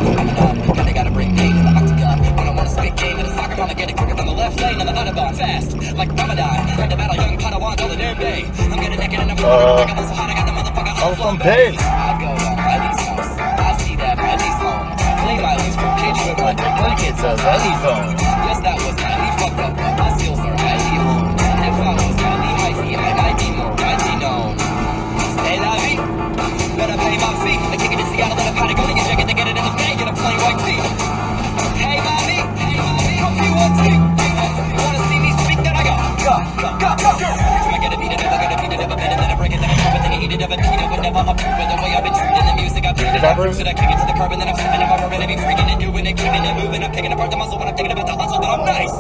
I'm a dog, now they gotta bring pain to the octagon. I don't wanna spit game in a soccer, I'ma get it quicker than the left lane on the Autobahn. Fast, like Ramadan, ready to battle young Padawans all the damn day. I'm getting naked and I'm so hot, I got the motherfucker I'm from Bay. I go down Riley's house, I see that Riley's home. Play Miley's from cage with my big It's a Riley phone. Yes, that was highly fucked up, but my skills are highly honed. If I was highly hyphy, I might be more widely known. Say la vie, better pay my fee. I kick it in Seattle in a Patagonia jacket to get it in the bank in a plain white tee. Hey mommy, hope you want to. Wanna see me speak? Then I go. I gotta beat it up, I gotta beat it up, and then I break it, then I drop it, then I eat it up, and eat it, would never approve of the way I've been treating the music. I beat it up, so I kick it to the curb, and then I'm stepping up, and I be freaking and doing it, kicking and moving, I'm picking apart the muscle when I'm thinking about the hustle, then I'm nice.